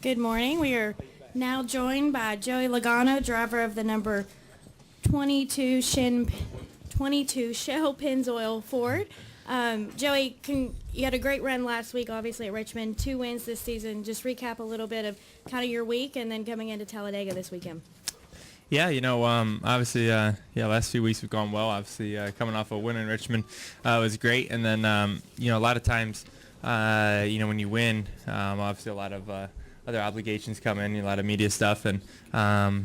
Good morning. We are now joined by Joey Logano, driver of the number 22 Shell Pennzoil Ford. Joey, you had a great run last week, obviously, at Richmond. 2 wins this season. Just recap a little bit of kind of your week and then coming into Talladega this weekend. Yeah, obviously, last few weeks have gone well. Obviously, coming off a win in Richmond was great. And then, a lot of times, when you win, obviously a lot of other obligations come in, a lot of media stuff, and,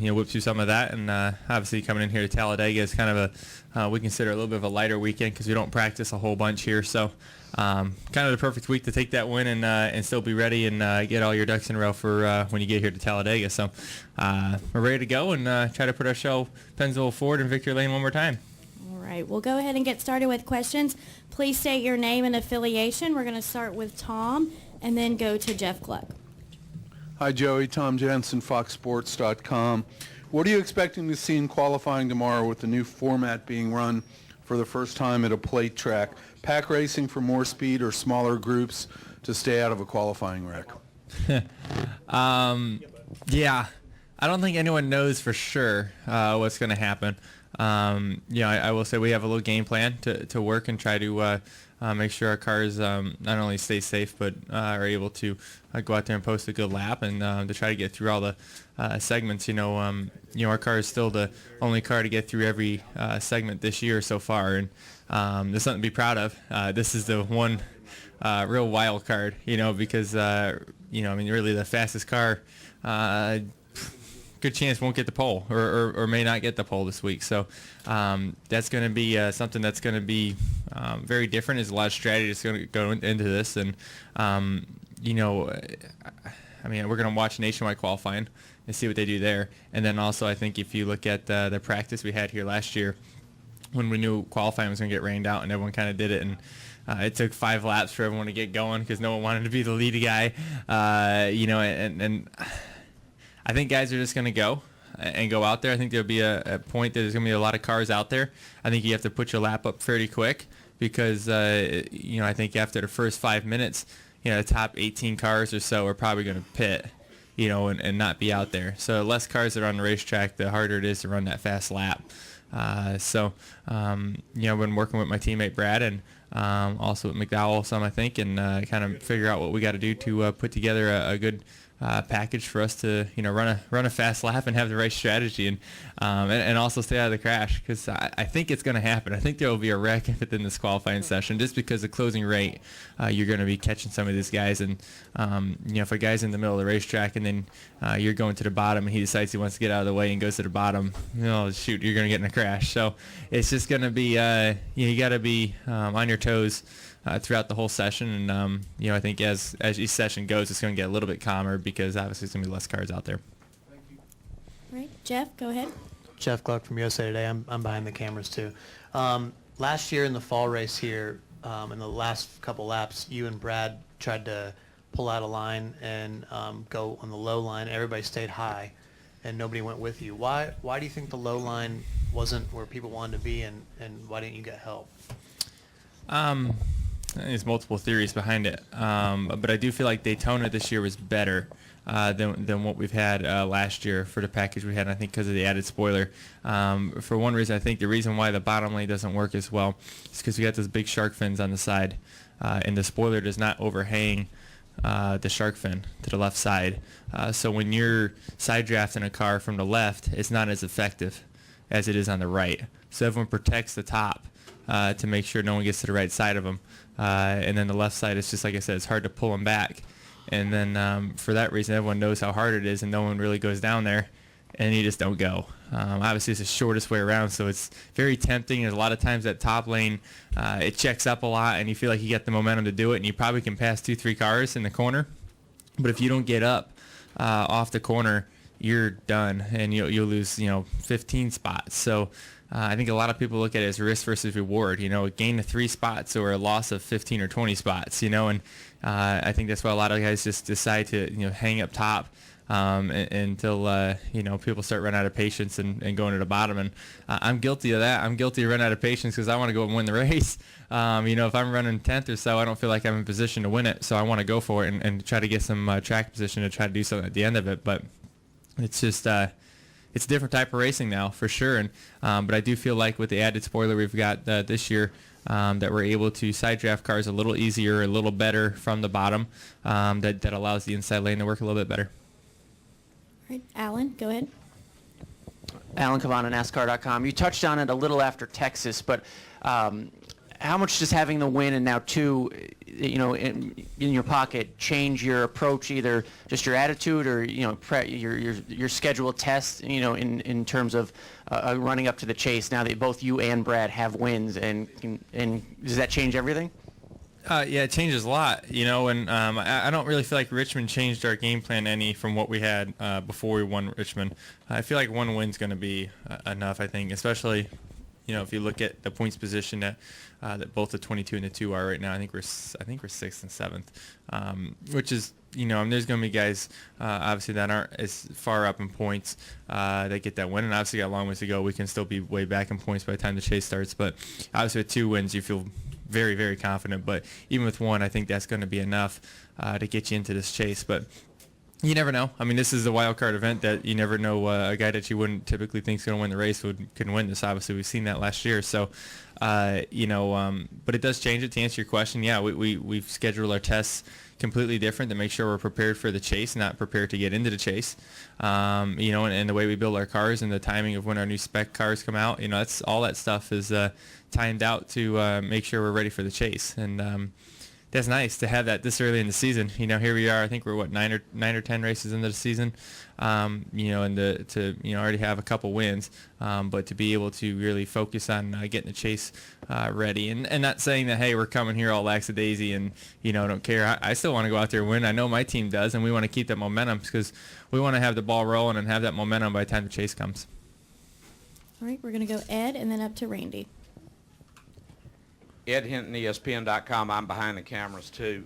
whips you some of that. And obviously coming in here to Talladega is kind of we consider a little bit of a lighter weekend because we don't practice a whole bunch here. So kind of the perfect week to take that win and still be ready and get all your ducks in a row for when you get here to Talladega. So we're ready to go and try to put our show Pennzoil Ford in victory lane one more time. All right, we'll go ahead and get started with questions. Please state your name and affiliation. We're going to start with Tom and then go to Jeff Gluck. Hi, Joey. Tom Jensen, FoxSports.com. What are you expecting to see in qualifying tomorrow with the new format being run for the first time at a plate track? Pack racing for more speed or smaller groups to stay out of a qualifying wreck? Yeah, I don't think anyone knows for sure what's going to happen. I will say we have a little game plan to work and try to make sure our cars not only stay safe but are able to go out there and post a good lap and to try to get through all the segments. Our car is still the only car to get through every segment this year so far, and there's something to be proud of. This is the one real wild card, because really the fastest car good chance won't get the pole or may not get the pole this week. So that's going to be something that's going to be very different. There's a lot of strategy that's going to go into this. And, we're going to watch nationwide qualifying and see what they do there. And then also I think if you look at the practice we had here last year when we knew qualifying was going to get rained out and everyone kind of did it, and it took 5 laps for everyone to get going because no one wanted to be the lead guy, and I think guys are just going to go and go out there. I think there'll be a point that there's going to be a lot of cars out there. I think you have to put your lap up fairly quick because, I think after the first 5 minutes, the top 18 cars or so are probably going to pit, and not be out there. So the less cars that are on the racetrack, the harder it is to run that fast lap. I've been working with my teammate Brad and also with McDowell some, I think, and kind of figure out what we got to do to put together a good package for us to run a fast lap and have the right strategy and also stay out of the crash, because I think it's going to happen. I think there will be a wreck within this qualifying session just because the closing rate, you're going to be catching some of these guys, and if a guy's in the middle of the racetrack and then you're going to the bottom and he decides he wants to get out of the way and goes to the bottom, shoot, you're going to get in a crash. So it's just going to be you got to be on your toes throughout the whole session, and I think as each session goes, it's going to get a little bit calmer because obviously there's going to be less cars out there. All right, Jeff, go ahead. Jeff Gluck from USA Today. I'm behind the cameras too. Last year in the fall race here, in the last couple laps, you and Brad tried to pull out a line and go on the low line. Everybody stayed high, and nobody went with you. Why do you think the low line wasn't where people wanted to be, and why didn't you get help? I think there's multiple theories behind it, but I do feel like Daytona this year was better than what we've had last year for the package we had, and I think because of the added spoiler. For one reason, I think the reason why the bottom lane doesn't work as well is because we got those big shark fins on the side, and the spoiler does not overhang the shark fin to the left side. So when you're side drafting a car from the left, it's not as effective as it is on the right. So everyone protects the top to make sure no one gets to the right side of them. And then the left side is just, like I said, it's hard to pull them back. And then for that reason, everyone knows how hard it is, and no one really goes down there, and you just don't go. Obviously, it's the shortest way around, so it's very tempting. There's a lot of times that top lane, it checks up a lot, and you feel like you get the momentum to do it, and you probably can pass 2-3 cars in the corner. But if you don't get up off the corner, you're done, and you'll lose 15 spots. So I think a lot of people look at it as risk versus reward, a gain of 3 spots or a loss of 15 or 20 spots, and I think that's why a lot of guys just decide to hang up top until people start running out of patience and going to the bottom. And I'm guilty of that. I'm guilty of running out of patience because I want to go and win the race. If I'm running 10th or so, I don't feel like I'm in position to win it, so I want to go for it and try to get some track position to try to do something at the end of it. But it's just it's a different type of racing now for sure. And but I do feel like with the added spoiler we've got this year, that we're able to side draft cars a little easier, a little better from the bottom, that allows the inside lane to work a little bit better. All right, Alan, go ahead. Alan Cavana, NASCAR.com. You touched on it a little after Texas, but how much does having the win and now two, in your pocket change your approach, either just your attitude or your scheduled tests, in terms of running up to the chase now that both you and Brad have wins, and does that change everything? Yeah, it changes a lot, and I don't really feel like Richmond changed our game plan any from what we had before we won Richmond. I feel like one win's going to be enough, I think, especially, if you look at the points position that both the 22 and the 2 are right now. I think we're 6th and 7th, which is, there's going to be guys obviously that aren't as far up in points that get that win, and obviously got a long ways to go. We can still be way back in points by the time the chase starts, but obviously with 2 wins you feel very, very confident. But even with 1, I think that's going to be enough to get you into this chase. But you never know. I mean, this is a wild card event that you never know. A guy that you wouldn't typically think is going to win the race can win this. Obviously, we've seen that last year. So, but it does change it. To answer your question, yeah, we've scheduled our tests completely different to make sure we're prepared for the chase, not prepared to get into the chase. And the way we build our cars and the timing of when our new spec cars come out, that's all that stuff is timed out to make sure we're ready for the chase. And that's nice to have that this early in the season. Here we are. I think we're 9 or 10 races into the season. And to already have a couple wins, but to be able to really focus on getting the chase ready, and not saying that, hey, we're coming here all lackadaisy and don't care. I still want to go out there and win. I know my team does, and we want to keep that momentum because we want to have the ball rolling and have that momentum by the time the chase comes. All right, we're going to go Ed and then up to Randy. Ed Hinton, ESPN.com. I'm behind the cameras, too.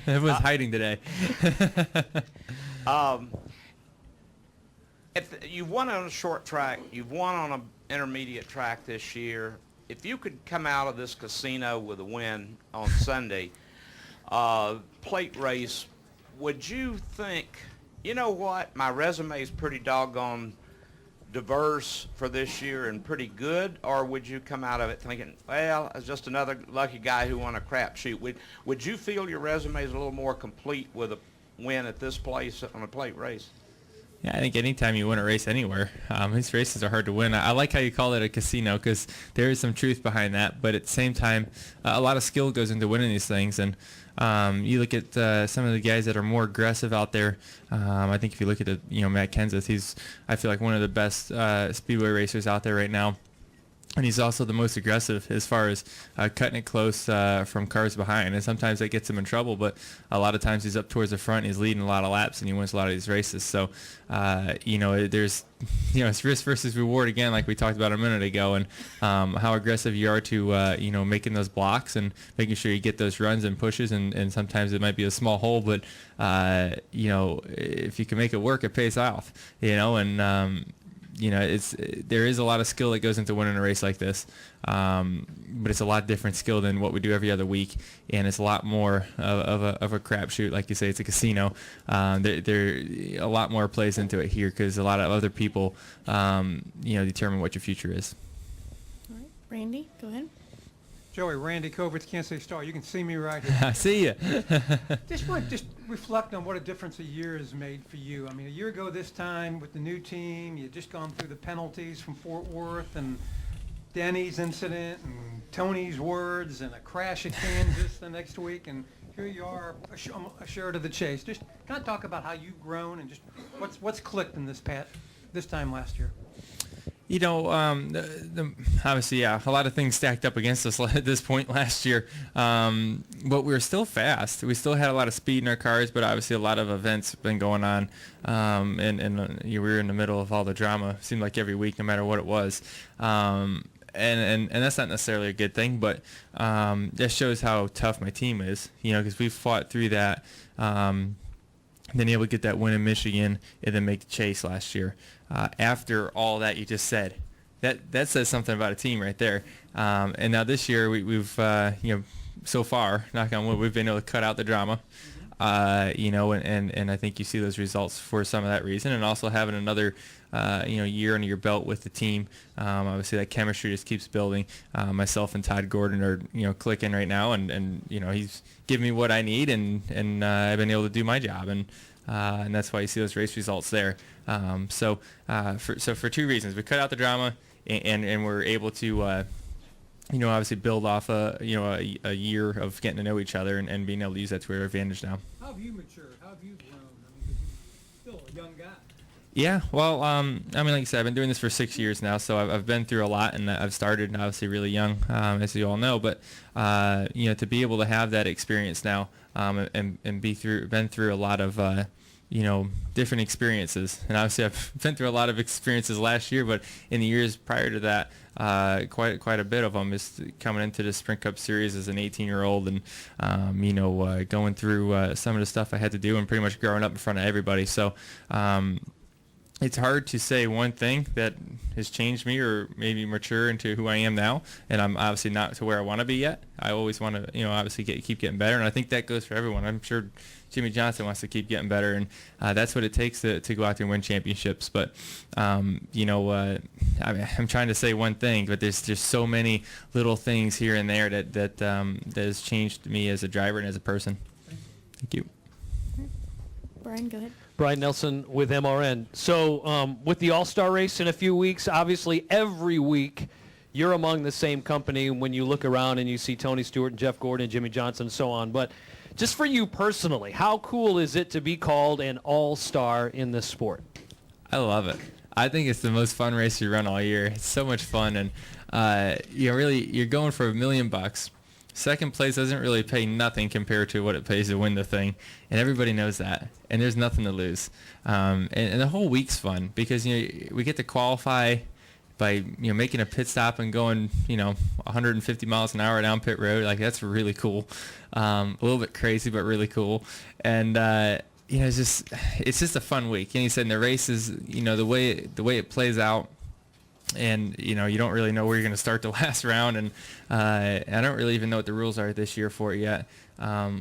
Everyone's hiding today. You've won on a short track. You've won on an intermediate track this year. If you could come out of this casino with a win on Sunday, plate race, would you think, my resume is pretty doggone diverse for this year and pretty good, or would you come out of it thinking, well, it's just another lucky guy who won a crapshoot? Would you feel your resume is a little more complete with a win at this place on a plate race? Yeah, I think anytime you win a race anywhere, these races are hard to win. I like how you call it a casino because there is some truth behind that, but at the same time, a lot of skill goes into winning these things. And you look at some of the guys that are more aggressive out there. I think if you look at Matt Kenseth, he's, I feel like, one of the best speedway racers out there right now. And he's also the most aggressive as far as cutting it close from cars behind. And sometimes that gets him in trouble, but a lot of times he's up towards the front. He's leading a lot of laps, and he wins a lot of these races. So, there's, it's risk versus reward again, like we talked about a minute ago, and how aggressive you are to, making those blocks and making sure you get those runs and pushes. And sometimes it might be a small hole, but, if you can make it work, it pays off, and, there is a lot of skill that goes into winning a race like this, but it's a lot different skill than what we do every other week, and it's a lot more of a crapshoot. Like you say, it's a casino. There a lot more plays into it here because a lot of other people, determine what your future is. All right, Randy, go ahead. Joey, Randy Kovitz, Kansas City Star. You can see me right here. I see you. Just reflect on what a difference a year has made for you. I mean, a year ago this time with the new team, you'd just gone through the penalties from Fort Worth and Denny's incident and Tony's words and a crash at Kansas the next week, and here you are, assured of the chase. Just kind of talk about how you've grown and just what's clicked in this time last year. Obviously, yeah, a lot of things stacked up against us at this point last year, but we were still fast. We still had a lot of speed in our cars, but obviously a lot of events have been going on, and we were in the middle of all the drama. It seemed like every week, no matter what it was, and that's not necessarily a good thing, but that shows how tough my team is, because we fought through that. then able to get that win in Michigan, and then make the chase last year. After all that you just said, that says something about a team right there. And now this year we've so far, knock on wood, we've been able to cut out the drama. And I think you see those results for some of that reason, and also having another year under your belt with the team. Obviously that chemistry just keeps building. Myself and Todd Gordon are clicking right now, and he's giving me what I need, and I've been able to do my job, and that's why you see those race results there. So for two reasons, we cut out the drama, and we're able to obviously build off a year of getting to know each other, and being able to use that to our advantage now. How have you matured? How have you grown? I mean, 'cause you're still a young guy. Yeah, well, like I said, I've been doing this for 6 years now, so I've been through a lot, and I've started obviously really young, as you all know. But to be able to have that experience now, and been through a lot of different experiences, and obviously I've been through a lot of experiences last year, but in the years prior to that, quite a bit of them is coming into the Sprint Cup Series as an 18-year-old, and going through some of the stuff I had to do, and pretty much growing up in front of everybody. So it's hard to say one thing that has changed me or maybe mature into who I am now, and I'm obviously not to where I want to be yet. I always want to, obviously keep getting better, and I think that goes for everyone. I'm sure Jimmy Johnson wants to keep getting better, and that's what it takes to go out there and win championships. But I'm trying to say one thing, but there's just so many little things here and there that has changed me as a driver and as a person. Thank you. Brian, go ahead. Brian Nelson with MRN. So with the All-Star race in a few weeks, obviously every week you're among the same company when you look around and you see Tony Stewart and Jeff Gordon and Jimmy Johnson and so on. But just for you personally, how cool is it to be called an All-Star in this sport? I love it. I think it's the most fun race you run all year. It's so much fun, and you're going for $1 million. Second place doesn't really pay nothing compared to what it pays to win the thing, and everybody knows that, and there's nothing to lose. And the whole week's fun because we get to qualify by making a pit stop and going 150 miles an hour down pit road. Like, that's really cool. A little bit crazy, but really cool. And it's just a fun week. And he said, in the races, the way it plays out, and you don't really know where you're going to start the last round, and I don't really even know what the rules are this year for it yet.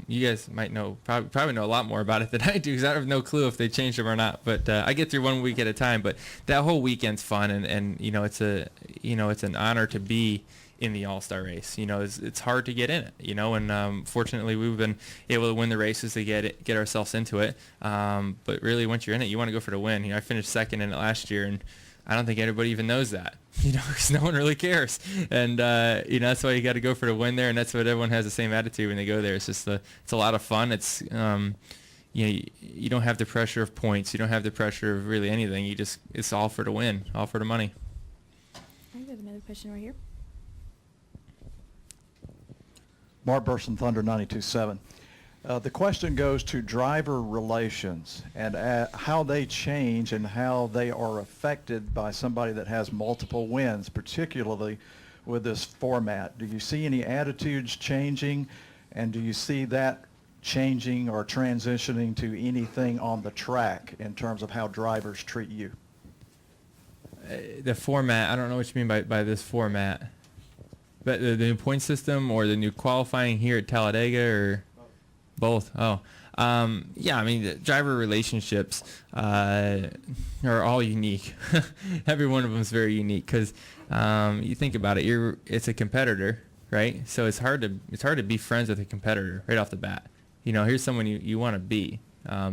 You guys might know, probably know a lot more about it than I do, because I have no clue if they changed them or not. But I get through one week at a time. But that whole weekend's fun, and it's an honor to be in the All-Star race. It's hard to get in it. And fortunately we've been able to win the races to get ourselves into it. But really, once you're in it, you want to go for the win. I finished second in it last year, and I don't think anybody even knows that, because no one really cares. And, that's why you got to go for the win there, and that's what everyone has the same attitude when they go there. It's just it's a lot of fun. It's, you don't have the pressure of points. You don't have the pressure of really anything. It's all for the win, all for the money. I have another question right here. Mark Burson, Thunder 92.7. The question goes to driver relations and how they change and how they are affected by somebody that has multiple wins, particularly with this format. Do you see any attitudes changing, and do you see that changing or transitioning to anything on the track in terms of how drivers treat you? The format, I don't know what you mean by this format. But the new point system or the new qualifying here at Talladega, or both? Oh. Yeah, the driver relationships are all unique. Every one of them is very unique because you think about it, it's a competitor, right? So it's hard to be friends with a competitor right off the bat. Here's someone you want to be.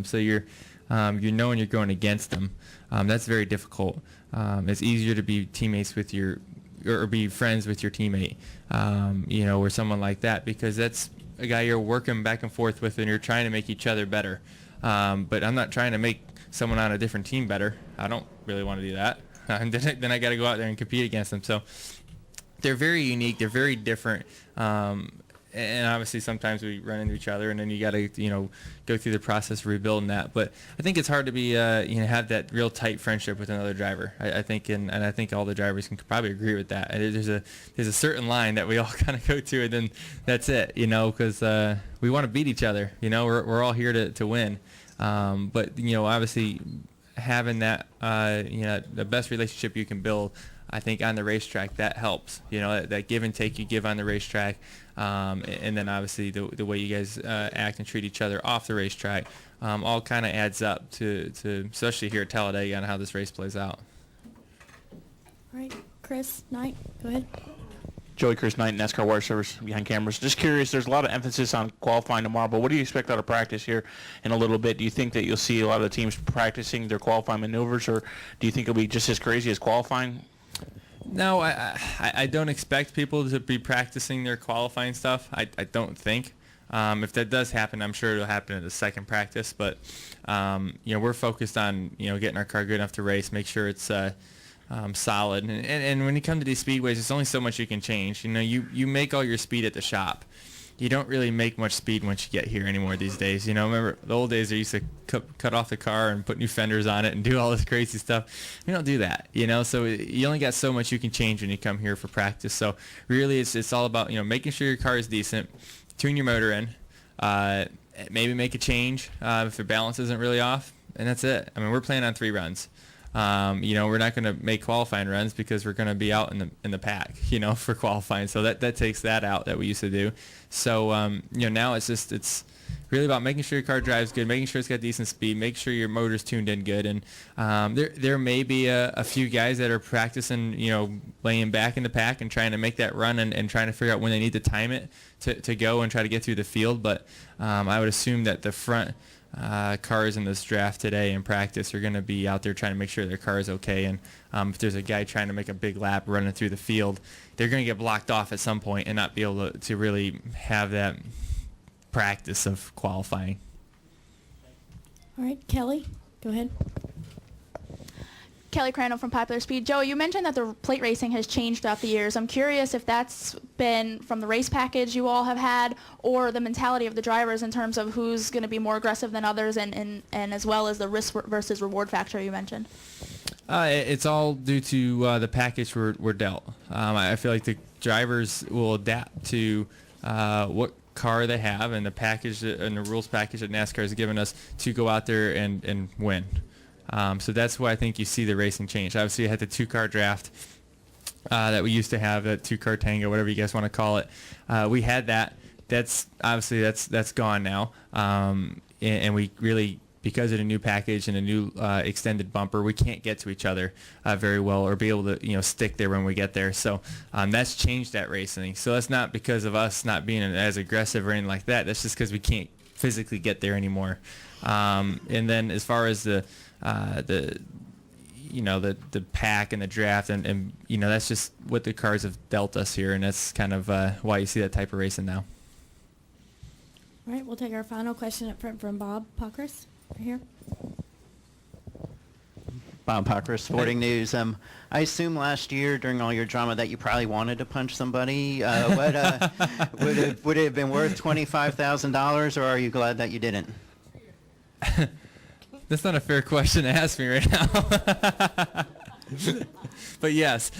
So you're knowing you're going against them. That's very difficult. It's easier to be teammates with or be friends with your teammate, or someone like that, because that's a guy you're working back and forth with, and you're trying to make each other better. But I'm not trying to make someone on a different team better. I don't really want to do that. Then I got to go out there and compete against them. So they're very unique. They're very different. And obviously sometimes we run into each other, and then you got to go through the process of rebuilding that. But I think it's hard to be have that real tight friendship with another driver. I think and I think all the drivers can probably agree with that. And there's a certain line that we all kind of go to, and then that's it. Because we want to beat each other. We're all here to win. But obviously having that the best relationship you can build, I think on the racetrack, that helps. That give and take you give on the racetrack, and then obviously the way you guys act and treat each other off the racetrack, all kind of adds up to especially here at Talladega on how this race plays out. All right, Chris Knight, go ahead. Joey, Chris Knight, NASCAR Wire Service behind cameras. Just curious, there's a lot of emphasis on qualifying tomorrow, but what do you expect out of practice here in a little bit? Do you think that you'll see a lot of the teams practicing their qualifying maneuvers, or do you think it'll be just as crazy as qualifying? No, I don't expect people to be practicing their qualifying stuff. I don't think. If that does happen, I'm sure it'll happen at the second practice. But we're focused on getting our car good enough to race, make sure it's solid. And when you come to these speedways, there's only so much you can change. You make all your speed at the shop. You don't really make much speed once you get here anymore these days. Remember the old days they used to cut off the car and put new fenders on it and do all this crazy stuff. We don't do that, so you only got so much you can change when you come here for practice. So really it's all about, making sure your car is decent, tune your motor in, maybe make a change if the balance isn't really off, and that's it. I mean, we're planning on 3 runs. We're not going to make qualifying runs because we're going to be out in the pack, for qualifying. So that takes that out that we used to do. So, now it's really about making sure your car drives good, making sure it's got decent speed, make sure your motor's tuned in good. And there may be a few guys that are practicing, laying back in the pack and trying to make that run and trying to figure out when they need to time it to go and try to get through the field. But I would assume that the front cars in this draft today in practice are going to be out there trying to make sure their car is okay. And if there's a guy trying to make a big lap running through the field, they're going to get blocked off at some point and not be able to really have that practice of qualifying. All right, Kelly, go ahead. Kelly Crandall from Popular Speed. Joe, you mentioned that the plate racing has changed throughout the years. I'm curious if that's been from the race package you all have had or the mentality of the drivers in terms of who's going to be more aggressive than others and as well as the risk versus reward factor you mentioned. It's all due to the package we're dealt. I feel like the drivers will adapt to what car they have and the package and the rules package that NASCAR has given us to go out there and win. So that's why I think you see the racing change. Obviously, you had the 2-car draft that we used to have, that 2-car tango, whatever you guys want to call it. We had that. That's gone now. And we really, because of the new package and a new extended bumper, we can't get to each other very well or be able to stick there when we get there. So that's changed that racing. So that's not because of us not being as aggressive or anything like that. That's just because we can't physically get there anymore. And then as far as the pack and the draft and that's just what the cars have dealt us here, and that's kind of why you see that type of racing now. All right, we'll take our final question up front from Bob Pockris right here. Bob Pockris, Sporting News. I assume last year during all your drama that you probably wanted to punch somebody. Would it have been worth $25,000, or are you glad that you didn't? That's not a fair question to ask me right now. But yes.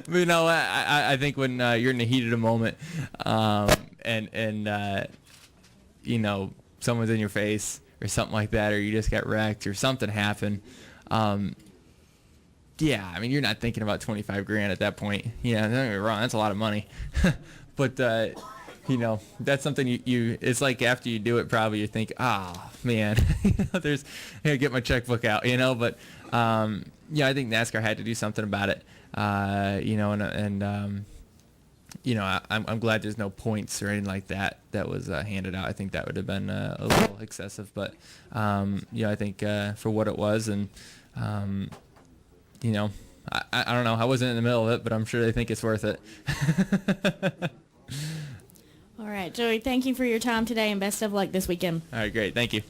But I think when you're in the heat of the moment and someone's in your face or something like that, or you just got wrecked or something happened, yeah, I mean, you're not thinking about 25 grand at that point. Yeah, don't get me wrong, that's a lot of money. But that's something you it's like after you do it, probably you think, oh man, get my checkbook out, but I think NASCAR had to do something about it, I'm glad there's no points or anything like that was handed out. I think that would have been a little excessive, but I think for what it was, and I don't know, I wasn't in the middle of it, but I'm sure they think it's worth it. All right, Joey, thank you for your time today and best of luck this weekend. All right, great. Thank you.